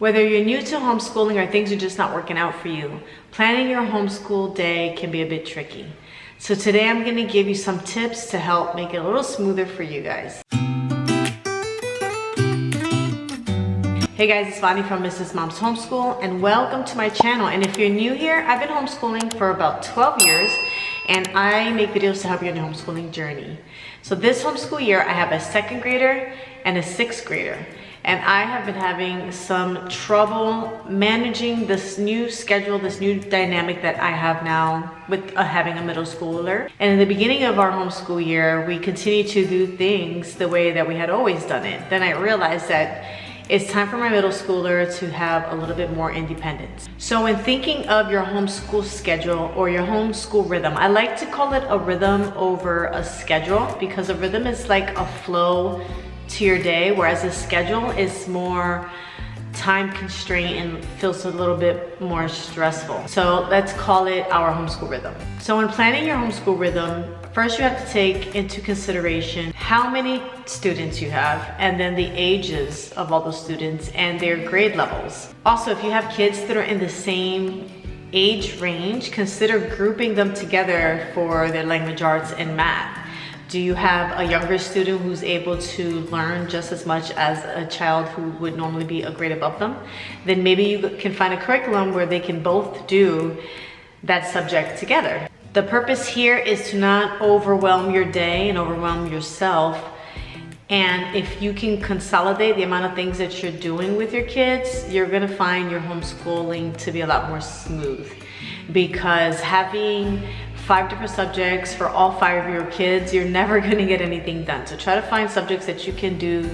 Whether you're new to homeschooling or things are just not working out for you, planning your homeschool day can be a bit tricky. So today I'm going to give you some tips to help make it a little smoother for you guys. Hey guys, it's Vani from Mrs. Mom's Homeschool and welcome to my channel. And if you're new here, I've been homeschooling for about 12 years and I make videos to help you on your homeschooling journey. So this homeschool year, I have a 2nd grader and a 6th grader. And I have been having some trouble managing this new schedule, this new dynamic that I have now with having a middle schooler. And in the beginning of our homeschool year, we continued to do things the way that we had always done it. Then I realized that it's time for my middle schooler to have a little bit more independence. So when thinking of your homeschool schedule or your homeschool rhythm, I like to call it a rhythm over a schedule because a rhythm is like a flow to your day, whereas a schedule is more time constrained and feels a little bit more stressful. So let's call it our homeschool rhythm. So when planning your homeschool rhythm, first you have to take into consideration how many students you have and then the ages of all those students and their grade levels. Also, if you have kids that are in the same age range, consider grouping them together for their language arts and math. Do you have a younger student who's able to learn just as much as a child who would normally be a grade above them? Then maybe you can find a curriculum where they can both do that subject together. The purpose here is to not overwhelm your day and overwhelm yourself. And if you can consolidate the amount of things that you're doing with your kids, you're gonna find your homeschooling to be a lot more smooth. Because having 5 different subjects for all 5 of your kids, you're never gonna get anything done. So try to find subjects that you can do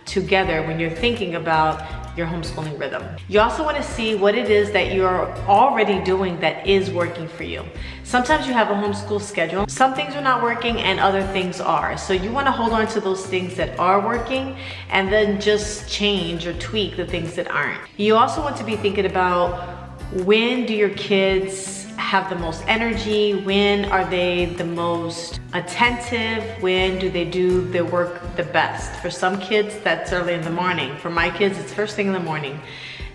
together when you're thinking about your homeschooling rhythm. You also wanna see what it is that you're already doing that is working for you. Sometimes you have a homeschool schedule. Some things are not working and other things are. So you wanna hold on to those things that are working and then just change or tweak the things that aren't. You also want to be thinking about when do your kids have the most energy? When are they the most attentive? When do they do their work the best? For some kids, that's early in the morning. For my kids, it's first thing in the morning.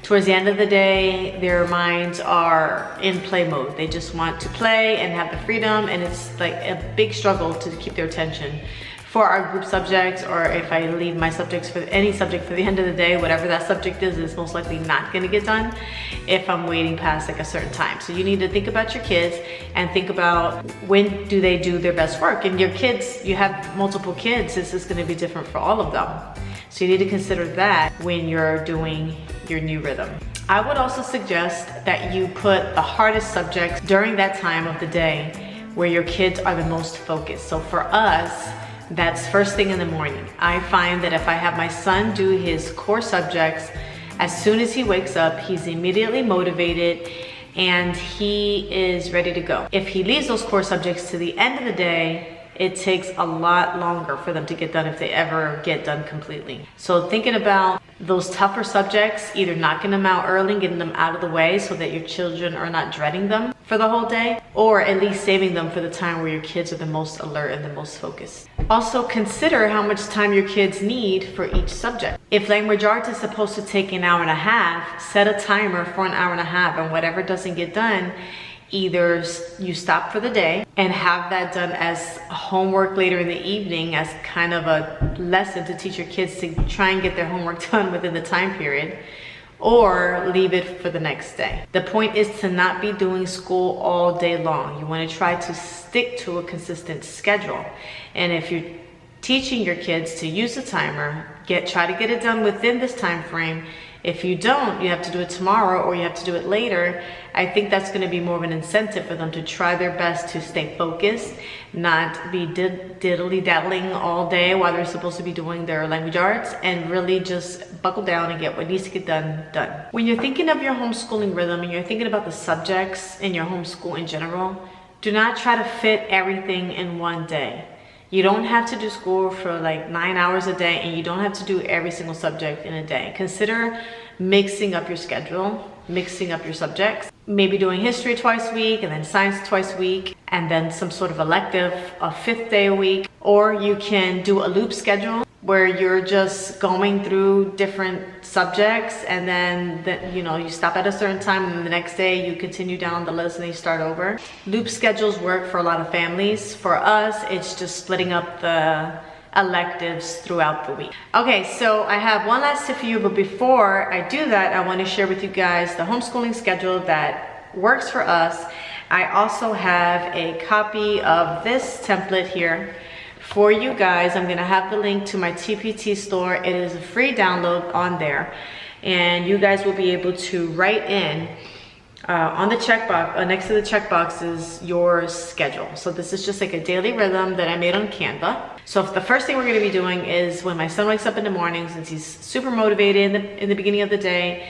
Towards the end of the day, their minds are in play mode. They just want to play and have the freedom, and it's like a big struggle to keep their attention. For our group subjects, or if I leave my subjects for any subject for the end of the day, whatever that subject is most likely not gonna get done if I'm waiting past like a certain time. So you need to think about your kids and think about when do they do their best work. And your kids, you have multiple kids, this is gonna be different for all of them. So you need to consider that when you're doing your new rhythm. I would also suggest that you put the hardest subjects during that time of the day where your kids are the most focused. So for us, that's first thing in the morning. I find that if I have my son do his core subjects, as soon as he wakes up, he's immediately motivated and he is ready to go. If he leaves those core subjects to the end of the day, it takes a lot longer for them to get done if they ever get done completely. So thinking about those tougher subjects, either knocking them out early and getting them out of the way so that your children are not dreading them for the whole day, or at least saving them for the time where your kids are the most alert and the most focused. Also consider how much time your kids need for each subject. If language arts is supposed to take an hour and a half, set a timer for an hour and a half, and whatever doesn't get done, either you stop for the day and have that done as homework later in the evening as kind of a lesson to teach your kids to try and get their homework done within the time period, or leave it for the next day. The point is to not be doing school all day long. You want to try to stick to a consistent schedule. And if you're teaching your kids to use a timer, try to get it done within this time frame. If you don't, you have to do it tomorrow or you have to do it later. I think that's going to be more of an incentive for them to try their best to stay focused, not be diddly-daddling all day while they're supposed to be doing their language arts, and really just buckle down and get what needs to get done. When you're thinking of your homeschooling rhythm and you're thinking about the subjects in your homeschool in general, do not try to fit everything in one day. You don't have to do school for like 9 hours a day, and you don't have to do every single subject in a day. Consider mixing up your schedule, mixing up your subjects, maybe doing history twice a week and then science twice a week, and then some sort of elective a 5th day a week. Or you can do a loop schedule where you're just going through different subjects, and then you know, you stop at a certain time and the next day you continue down the list and you start over. Loop schedules work for a lot of families. For us, it's just splitting up the electives throughout the week. Okay, so I have one last tip for you, but before I do that, I want to share with you guys the homeschooling schedule that works for us. I also have a copy of this template here for you guys. I'm gonna have the link to my TPT store. It is a free download on there, and you guys will be able to write in on the checkbox, next to the checkbox is your schedule. So this is just like a daily rhythm that I made on Canva. So the first thing we're gonna be doing is when my son wakes up in the morning, since he's super motivated in the beginning of the day,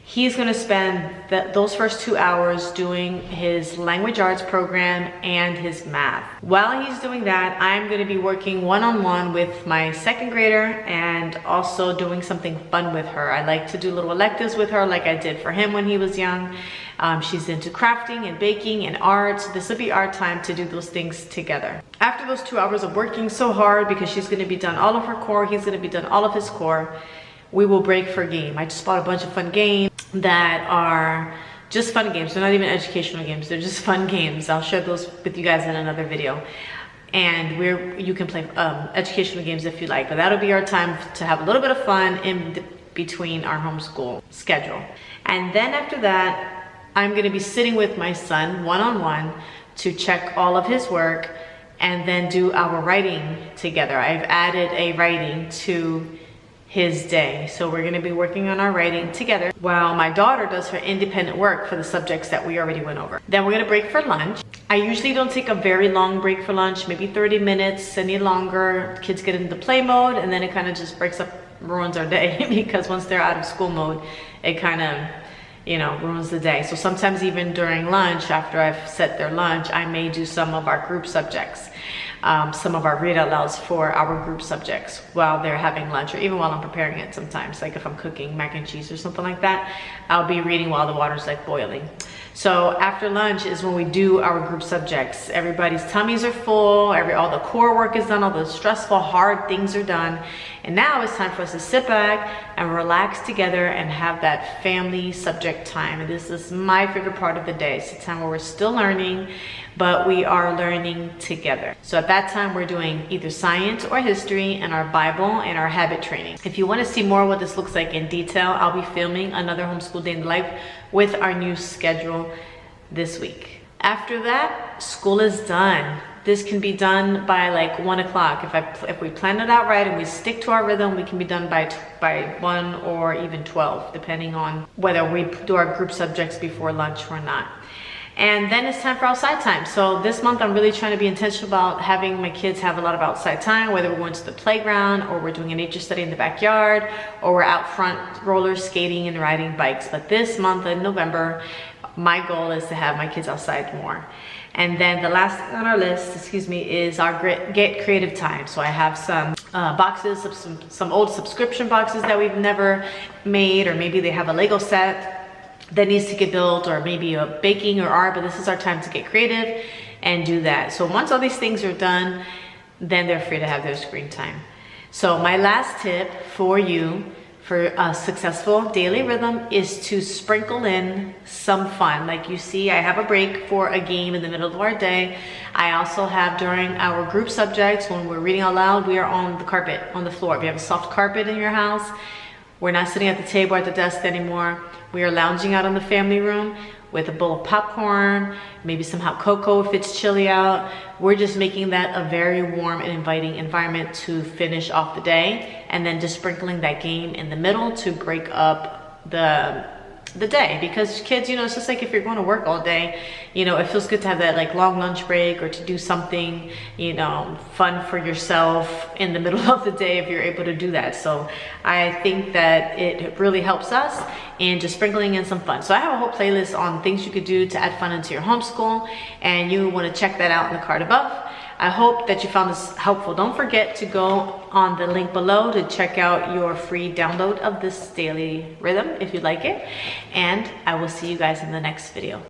he's gonna spend those first 2 hours doing his language arts program and his math. While he's doing that, I'm gonna be working one-on-one with my second grader and also doing something fun with her. I like to do little electives with her like I did for him when he was young. She's into crafting and baking and art. So this will be our time to do those things together. After those 2 hours of working so hard, because she's gonna be done all of her core, he's gonna be done all of his core, we will break for a game. I just bought a bunch of fun games that are just fun games. They're not even educational games, they're just fun games. I'll share those with you guys in another video. And you can play educational games if you like, but that'll be our time to have a little bit of fun in between our homeschool schedule. And then after that, I'm gonna be sitting with my son one-on-one to check all of his work and then do our writing together. I've added a writing to his day. So we're gonna be working on our writing together while my daughter does her independent work for the subjects that we already went over. Then we're gonna break for lunch. I usually don't take a very long break for lunch, maybe 30 minutes. Any longer, kids get into play mode, and then it kind of just ruins our day because once they're out of school mode, it kind of, you know, ruins the day. So sometimes even during lunch, after I've set their lunch, I may do some of our group subjects. Some of our read out louds for our group subjects while they're having lunch, or even while I'm preparing it sometimes. Like if I'm cooking mac and cheese or something like that, I'll be reading while the water's like boiling. So after lunch is when we do our group subjects. Everybody's tummies are full, all the core work is done, all the stressful, hard things are done. And now it's time for us to sit back and relax together and have that family subject time. And this is my favorite part of the day. It's a time where we're still learning, but we are learning together. So at that time, we're doing either science or history and our Bible and our habit training. If you want to see more of what this looks like in detail, I'll be filming another homeschool day in the life with our new schedule this week. After that, school is done. This can be done by like 1 o'clock. If we plan it out right and we stick to our rhythm, we can be done by 1 or even 12, depending on whether we do our group subjects before lunch or not. And then it's time for outside time. So this month I'm really trying to be intentional about having my kids have a lot of outside time, whether we're going to the playground or we're doing a nature study in the backyard or we're out front roller skating and riding bikes. But this month in November, my goal is to have my kids outside more. And then the last thing on our list, is our Get Creative time. So I have some boxes of some old subscription boxes that we've never made, or maybe they have a Lego set that needs to get built, or maybe a baking or art, but this is our time to get creative and do that. So once all these things are done, then they're free to have their screen time. So my last tip for you for a successful daily rhythm is to sprinkle in some fun. Like you see, I have a break for a game in the middle of our day. I also have during our group subjects, when we're reading out loud, we are on the carpet, on the floor. If you have a soft carpet in your house, we're not sitting at the table or at the desk anymore. We are lounging out in the family room with a bowl of popcorn, maybe some hot cocoa if it's chilly out. We're just making that a very warm and inviting environment to finish off the day, and then just sprinkling that game in the middle to break up the day. Because kids, you know, it's just like if you're going to work all day, you know, it feels good to have that like long lunch break, or to do something, you know, fun for yourself in the middle of the day if you're able to do that. So I think that it really helps us in just sprinkling in some fun. So I have a whole playlist on things you could do to add fun into your homeschool, and you want to check that out in the card above. I hope that you found this helpful. Don't forget to go on the link below to check out your free download of this daily rhythm if you like it. And I will see you guys in the next video.